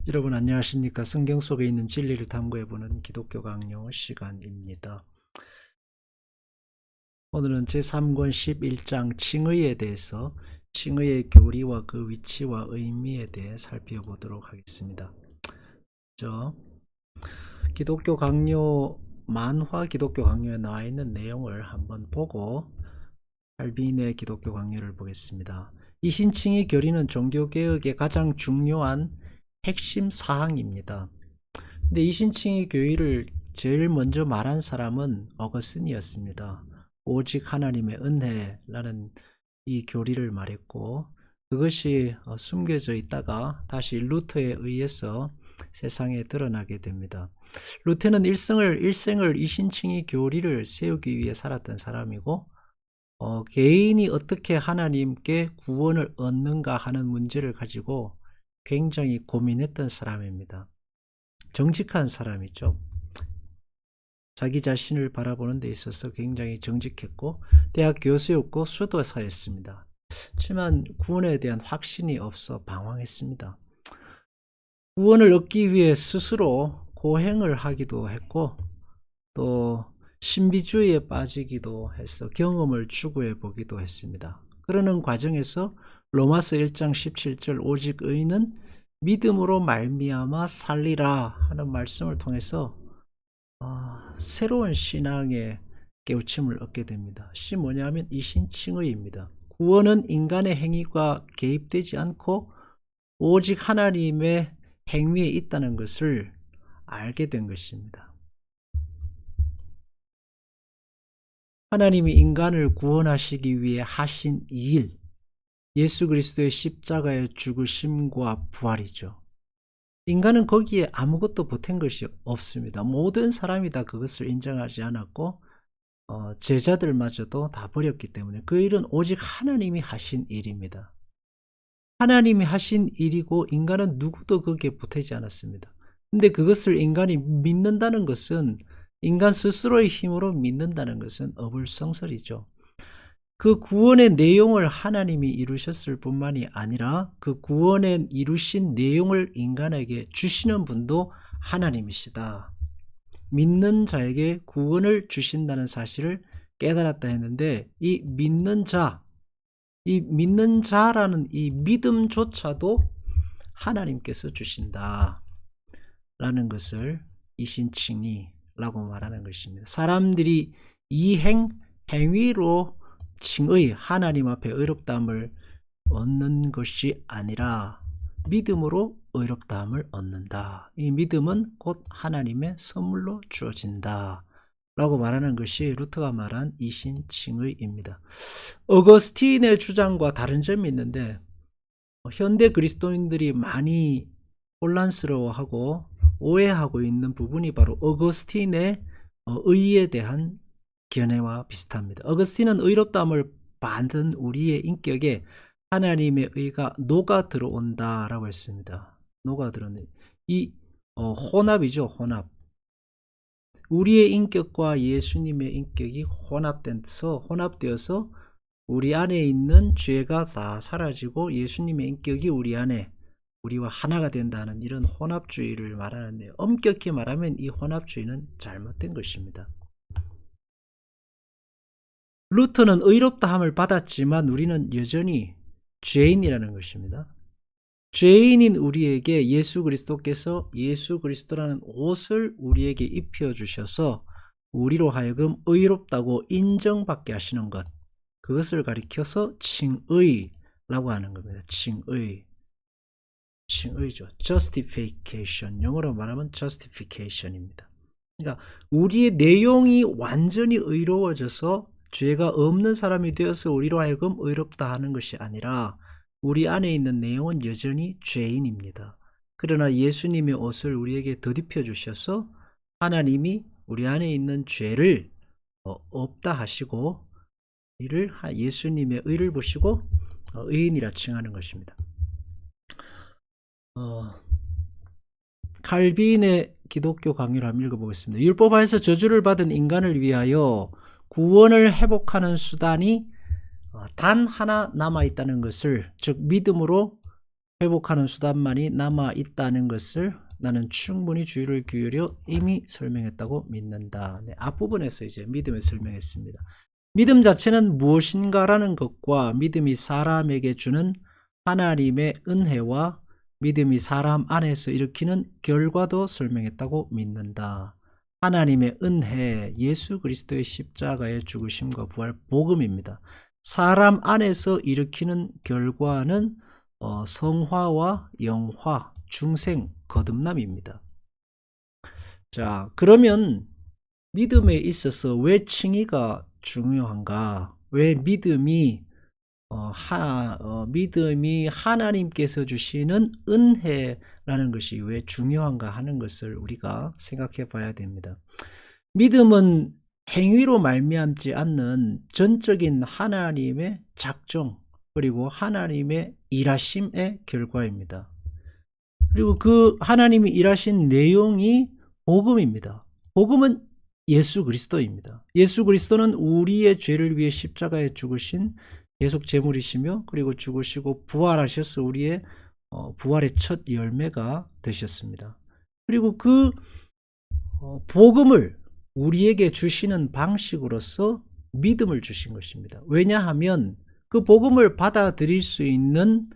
여러분 안녕하십니까? 성경 속에 있는 진리를 탐구해보는 기독교 강요 시간입니다. 오늘은 제3권 11장 칭의에 대해서 칭의의 교리와 그 위치와 의미에 대해 살펴보도록 하겠습니다. 기독교 강요 만화 기독교 강요에 나와 있는 내용을 한번 보고 칼빈의 기독교 강요를 보겠습니다. 이신칭의 교리는 종교개혁의 가장 중요한 핵심 사항입니다. 근데 이신칭의 교리를 제일 먼저 말한 사람은 어거스틴이었습니다. 오직 하나님의 은혜라는 이 교리를 말했고, 그것이 숨겨져 있다가 다시 루터에 의해서 세상에 드러나게 됩니다. 루터는 일생을 이신칭의 교리를 세우기 위해 살았던 사람이고, 개인이 어떻게 하나님께 구원을 얻는가 하는 문제를 가지고 굉장히 고민했던 사람입니다. 정직한 사람이죠. 자기 자신을 바라보는 데 있어서 굉장히 정직했고 대학 교수였고 수도사였습니다. 하지만 구원에 대한 확신이 없어 방황했습니다. 구원을 얻기 위해 스스로 고행을 하기도 했고 또 신비주의에 빠지기도 해서 경험을 추구해 보기도 했습니다. 그러는 과정에서 로마서 1장 17절 오직 의인은 믿음으로 말미암아 살리라 하는 말씀을 통해서 새로운 신앙의 깨우침을 얻게 됩니다. 시 뭐냐면 이신칭의입니다. 구원은 인간의 행위가 개입되지 않고 오직 하나님의 행위에 있다는 것을 알게 된 것입니다. 하나님이 인간을 구원하시기 위해 하신 이 일, 예수 그리스도의 십자가의 죽으심과 부활이죠. 인간은 거기에 아무것도 보탠 것이 없습니다. 모든 사람이 다 그것을 인정하지 않았고 제자들마저도 다 버렸기 때문에 그 일은 오직 하나님이 하신 일입니다. 하나님이 하신 일이고 인간은 누구도 거기에 보태지 않았습니다. 근데 그것을 인간이 믿는다는 것은 인간 스스로의 힘으로 믿는다는 것은 어불성설이죠. 그 구원의 내용을 하나님이 이루셨을 뿐만이 아니라 그 구원에 이루신 내용을 인간에게 주시는 분도 하나님이시다. 믿는 자에게 구원을 주신다는 사실을 깨달았다 했는데 이 믿는 자라는 이 믿음조차도 하나님께서 주신다 라는 것을 이신칭의라고 말하는 것입니다. 사람들이 행위로 칭의, 하나님 앞에 의롭다함을 얻는 것이 아니라 믿음으로 의롭다함을 얻는다. 이 믿음은 곧 하나님의 선물로 주어진다 라고 말하는 것이 루터가 말한 이신칭의입니다. 어거스틴의 주장과 다른 점이 있는데 현대 그리스도인들이 많이 혼란스러워하고 오해하고 있는 부분이 바로 어거스틴의 의에 대한 견해와 비슷합니다. 어거스틴은 의롭다함을 받은 우리의 인격에 하나님의 의가 녹아 들어온다라고 했습니다. 녹아 들어오는 이 혼합이죠. 우리의 인격과 예수님의 인격이 혼합되어서 우리 안에 있는 죄가 다 사라지고 예수님의 인격이 우리와 하나가 된다는 이런 혼합주의를 말하는데 엄격히 말하면 이 혼합주의는 잘못된 것입니다. 루터는 의롭다함을 받았지만 우리는 여전히 죄인이라는 것입니다. 죄인인 우리에게 예수 그리스도께서 예수 그리스도라는 옷을 우리에게 입혀주셔서 우리로 하여금 의롭다고 인정받게 하시는 것, 그것을 가리켜서 칭의라고 하는 겁니다. 칭의죠. justification, 영어로 말하면 justification입니다. 그러니까 우리의 내용이 완전히 의로워져서 죄가 없는 사람이 되어서 우리로 하여금 의롭다 하는 것이 아니라 우리 안에 있는 내용은 여전히 죄인입니다. 그러나 예수님의 옷을 우리에게 덧입혀 주셔서 하나님이 우리 안에 있는 죄를 없다 하시고 예수님의 의를 보시고 의인이라 칭하는 것입니다. 칼빈의 기독교 강요를 한번 읽어보겠습니다. 율법하에서 저주를 받은 인간을 위하여 구원을 회복하는 수단이 단 하나 남아있다는 것을, 즉 믿음으로 회복하는 수단만이 남아 있다는 것을 나는 충분히 주의를 기울여 이미 설명했다고 믿는다. 네, 앞부분에서 이제 믿음을 설명했습니다. 믿음 자체는 무엇인가라는 것과 믿음이 사람에게 주는 하나님의 은혜와 믿음이 사람 안에서 일으키는 결과도 설명했다고 믿는다. 하나님의 은혜, 예수 그리스도의 십자가의 죽으심과 부활, 복음입니다. 사람 안에서 일으키는 결과는 성화와 영화, 중생, 거듭남입니다. 자, 그러면 믿음에 있어서 왜 칭의가 중요한가? 왜 믿음이 하나님께서 주시는 은혜라는 것이 왜 중요한가 하는 것을 우리가 생각해 봐야 됩니다. 믿음은 행위로 말미암지 않는 전적인 하나님의 작정 그리고 하나님의 일하심의 결과입니다. 그리고 그 하나님이 일하신 내용이 복음입니다. 복음은 예수 그리스도입니다. 예수 그리스도는 우리의 죄를 위해 십자가에 죽으신 계속 제물이시며 그리고 죽으시고 부활하셔서 우리의 부활의 첫 열매가 되셨습니다. 그리고 그 복음을 우리에게 주시는 방식으로서 믿음을 주신 것입니다. 왜냐하면 그 복음을 받아들일 수 있는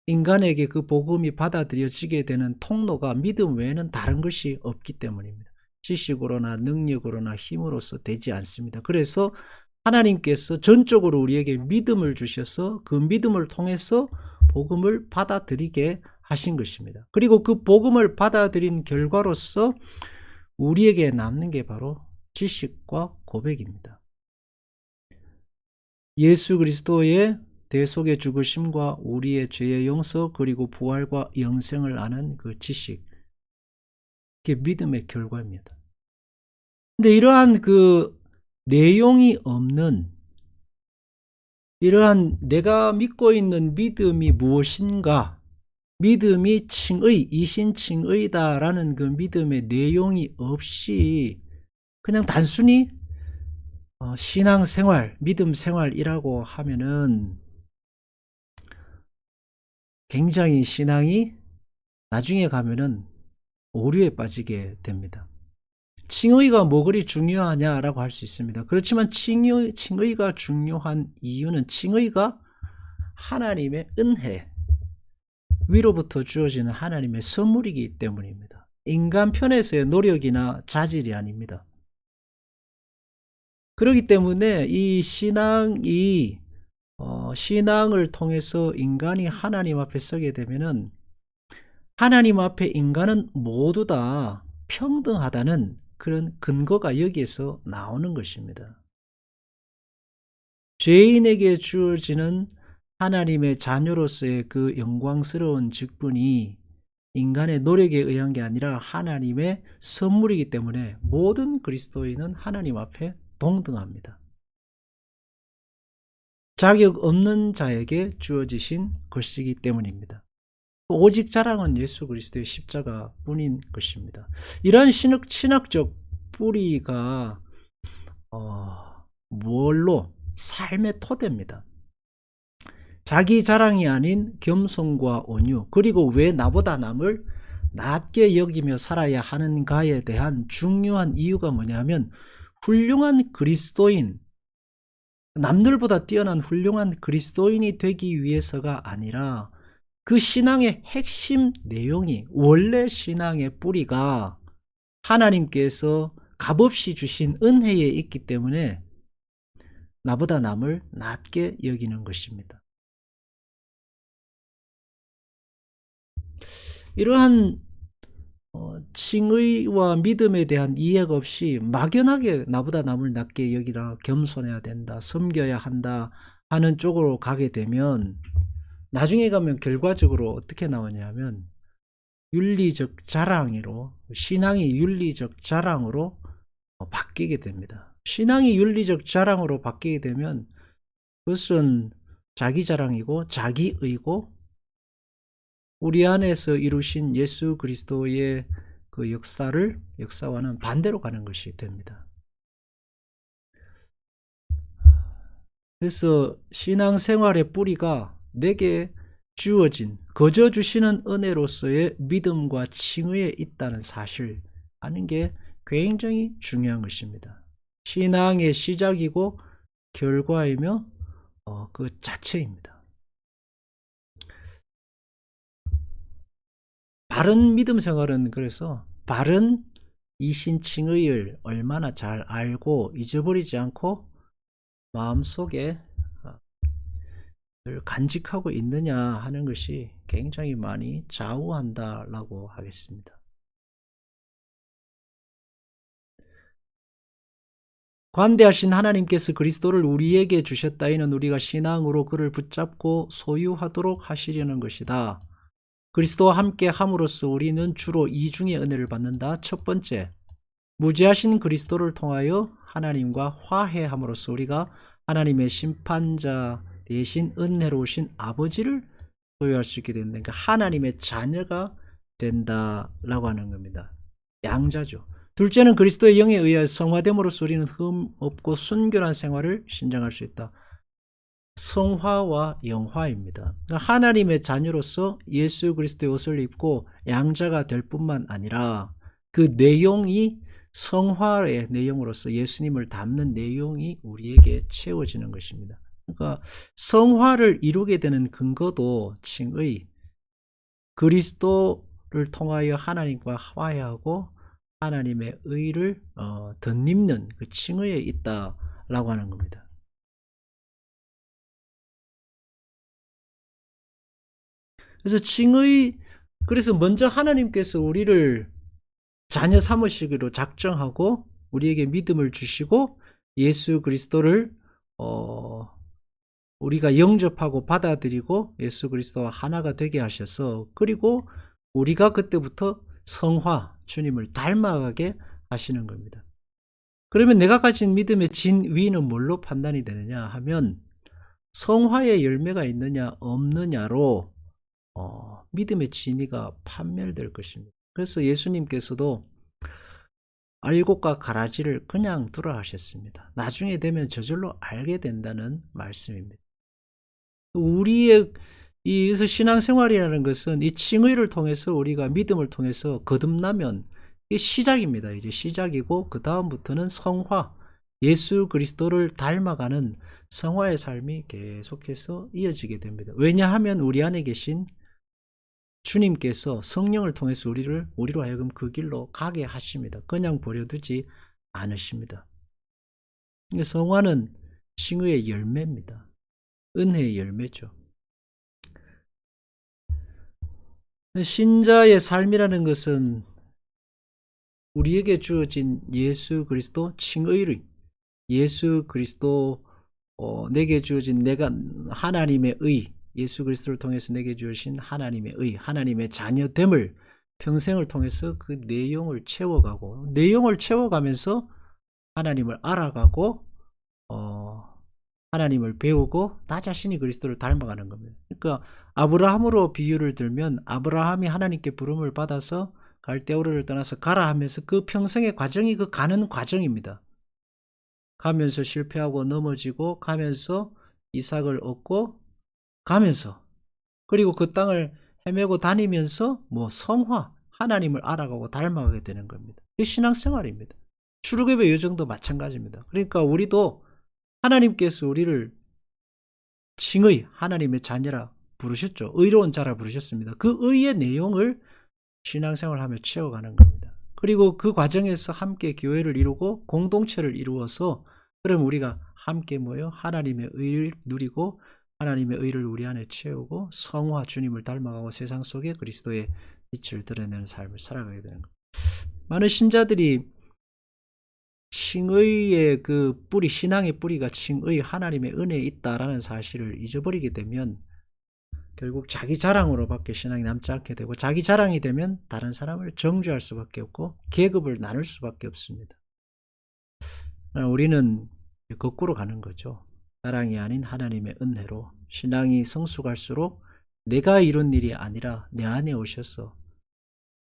인간에게 그 복음이 받아들여지게 되는 통로가 믿음 외에는 다른 것이 없기 때문입니다. 지식으로나 능력으로나 힘으로서 되지 않습니다. 그래서 하나님께서 전적으로 우리에게 믿음을 주셔서 그 믿음을 통해서 복음을 받아들이게 하신 것입니다. 그리고 그 복음을 받아들인 결과로서 우리에게 남는 게 바로 지식과 고백입니다. 예수 그리스도의 대속의 죽으심과 우리의 죄의 용서 그리고 부활과 영생을 아는 그 지식, 그게 믿음의 결과입니다. 근데 이러한 그 내용이 없는, 이러한 내가 믿고 있는 믿음이 무엇인가, 믿음이 칭의, 이신칭의다라는 그 믿음의 내용이 없이 그냥 단순히 신앙생활, 믿음생활이라고 하면은 굉장히 신앙이 나중에 가면은 오류에 빠지게 됩니다. 칭의가 뭐 그리 중요하냐라고 할 수 있습니다. 그렇지만 칭의가 중요한 이유는 칭의가 하나님의 은혜, 위로부터 주어지는 하나님의 선물이기 때문입니다. 인간 편에서의 노력이나 자질이 아닙니다. 그렇기 때문에 이 신앙을 통해서 인간이 하나님 앞에 서게 되면은 하나님 앞에 인간은 모두 다 평등하다는 그런 근거가 여기에서 나오는 것입니다. 죄인에게 주어지는 하나님의 자녀로서의 그 영광스러운 직분이 인간의 노력에 의한 게 아니라 하나님의 선물이기 때문에 모든 그리스도인은 하나님 앞에 동등합니다. 자격 없는 자에게 주어지신 것이기 때문입니다. 오직 자랑은 예수 그리스도의 십자가 뿐인 것입니다. 이러한 신학적 뿌리가 뭘로? 삶의 토대입니다. 자기 자랑이 아닌 겸손과 온유, 그리고 왜 나보다 남을 낮게 여기며 살아야 하는가에 대한 중요한 이유가 뭐냐면 훌륭한 그리스도인, 남들보다 뛰어난 훌륭한 그리스도인이 되기 위해서가 아니라 그 신앙의 핵심 내용이, 원래 신앙의 뿌리가 하나님께서 값없이 주신 은혜에 있기 때문에 나보다 남을 낮게 여기는 것입니다. 이러한 칭의와 믿음에 대한 이해가 없이 막연하게 나보다 남을 낮게 여기라, 겸손해야 된다, 섬겨야 한다 하는 쪽으로 가게 되면 나중에 가면 결과적으로 어떻게 나오냐면 윤리적 자랑으로, 신앙이 윤리적 자랑으로 바뀌게 됩니다. 신앙이 윤리적 자랑으로 바뀌게 되면 그것은 자기 자랑이고 자기의고 우리 안에서 이루신 예수 그리스도의 그 역사와는 반대로 가는 것이 됩니다. 그래서 신앙생활의 뿌리가 내게 주어진, 거저 주시는 은혜로서의 믿음과 칭의에 있다는 사실 아는 게 굉장히 중요한 것입니다. 신앙의 시작이고 결과이며 그 자체입니다. 바른 믿음 생활은 그래서 바른 이신칭의를 얼마나 잘 알고 잊어버리지 않고 마음속에 늘 간직하고 있느냐 하는 것이 굉장히 많이 좌우한다라고 하겠습니다. 관대하신 하나님께서 그리스도를 우리에게 주셨다. 이는 우리가 신앙으로 그를 붙잡고 소유하도록 하시려는 것이다. 그리스도와 함께 함으로써 우리는 주로 이중의 은혜를 받는다. 첫 번째, 무죄하신 그리스도를 통하여 하나님과 화해함으로써 우리가 하나님의 심판자 대신 은혜로우신 아버지를 소유할 수 있게 된다. 그러니까 하나님의 자녀가 된다라고 하는 겁니다. 양자죠. 둘째는 그리스도의 영에 의하여 성화됨으로써 우리는 흠 없고 순결한 생활을 신장할 수 있다. 성화와 영화입니다. 그러니까 하나님의 자녀로서 예수 그리스도의 옷을 입고 양자가 될 뿐만 아니라 그 내용이 성화의 내용으로서 예수님을 닮는 내용이 우리에게 채워지는 것입니다. 그러니까 성화를 이루게 되는 근거도 칭의, 그리스도를 통하여 하나님과 화해하고 하나님의 의를 덧입는 그 칭의에 있다라고 하는 겁니다. 그래서 칭의, 그래서 먼저 하나님께서 우리를 자녀 삼으시기로 작정하고 우리에게 믿음을 주시고 예수 그리스도를 우리가 영접하고 받아들이고 예수 그리스도와 하나가 되게 하셔서, 그리고 우리가 그때부터 성화, 주님을 닮아가게 하시는 겁니다. 그러면 내가 가진 믿음의 진위는 뭘로 판단이 되느냐 하면 성화의 열매가 있느냐 없느냐로 믿음의 진위가 판별될 것입니다. 그래서 예수님께서도 알곡과 가라지를 그냥 두라 하셨습니다. 나중에 되면 저절로 알게 된다는 말씀입니다. 우리의 이래서 신앙생활이라는 것은 이 칭의를 통해서 우리가 믿음을 통해서 거듭나면 이 시작입니다. 이제 시작이고 그 다음부터는 성화, 예수 그리스도를 닮아가는 성화의 삶이 계속해서 이어지게 됩니다. 왜냐하면 우리 안에 계신 주님께서 성령을 통해서 우리로 하여금 그 길로 가게 하십니다. 그냥 버려두지 않으십니다. 성화는 칭의의 열매입니다. 은혜의 열매죠. 신자의 삶이라는 것은 우리에게 주어진 예수 그리스도 칭의를, 예수 그리스도 내게 주어진 내가 하나님의 의, 예수 그리스도를 통해서 내게 주신 하나님의 의, 하나님의 자녀됨을 평생을 통해서 그 내용을 채워가고, 내용을 채워가면서 하나님을 알아가고 하나님을 배우고 나 자신이 그리스도를 닮아가는 겁니다. 그러니까 아브라함으로 비유를 들면 아브라함이 하나님께 부름을 받아서 갈대우르를 떠나서 가라 하면서 그 평생의 과정이 그 가는 과정입니다. 가면서 실패하고 넘어지고 가면서 이삭을 얻고 가면서, 그리고 그 땅을 헤매고 다니면서 성화, 하나님을 알아가고 닮아가게 되는 겁니다. 이게 신앙생활입니다. 출애굽의 여정도 마찬가지입니다. 그러니까 우리도 하나님께서 우리를 칭의, 하나님의 자녀라 부르셨죠. 의로운 자라 부르셨습니다. 그 의의 내용을 신앙생활하며 채워가는 겁니다. 그리고 그 과정에서 함께 교회를 이루고 공동체를 이루어서, 그럼 우리가 함께 모여 하나님의 의를 누리고 하나님의 의를 우리 안에 채우고 성화, 주님을 닮아가고 세상 속에 그리스도의 빛을 드러내는 삶을 살아가게 되는 겁니다. 많은 신자들이 칭의의 그 뿌리, 신앙의 뿌리가 칭의, 하나님의 은혜에 있다라는 사실을 잊어버리게 되면 결국 자기 자랑으로밖에 신앙이 남지 않게 되고, 자기 자랑이 되면 다른 사람을 정죄할 수밖에 없고 계급을 나눌 수밖에 없습니다. 우리는 거꾸로 가는 거죠. 자랑이 아닌 하나님의 은혜로 신앙이 성숙할수록 내가 이룬 일이 아니라 내 안에 오셔서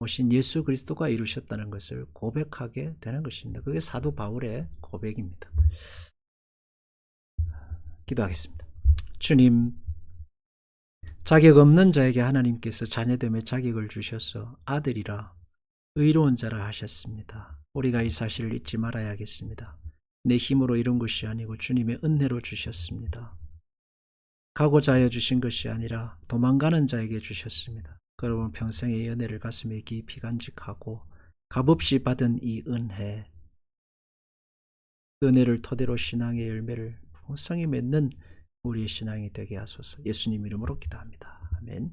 오신 예수 그리스도가 이루셨다는 것을 고백하게 되는 것입니다. 그게 사도 바울의 고백입니다. 기도하겠습니다. 주님, 자격 없는 자에게 하나님께서 자녀됨의 자격을 주셔서 아들이라 의로운 자라 하셨습니다. 우리가 이 사실을 잊지 말아야겠습니다. 내 힘으로 이룬 것이 아니고 주님의 은혜로 주셨습니다. 가고자 하여 주신 것이 아니라 도망가는 자에게 주셨습니다. 그러면 평생의 은혜를 가슴에 깊이 간직하고 값없이 받은 이 은혜, 그 은혜를 토대로 신앙의 열매를 풍성히 맺는 우리의 신앙이 되게 하소서. 예수님 이름으로 기도합니다. 아멘.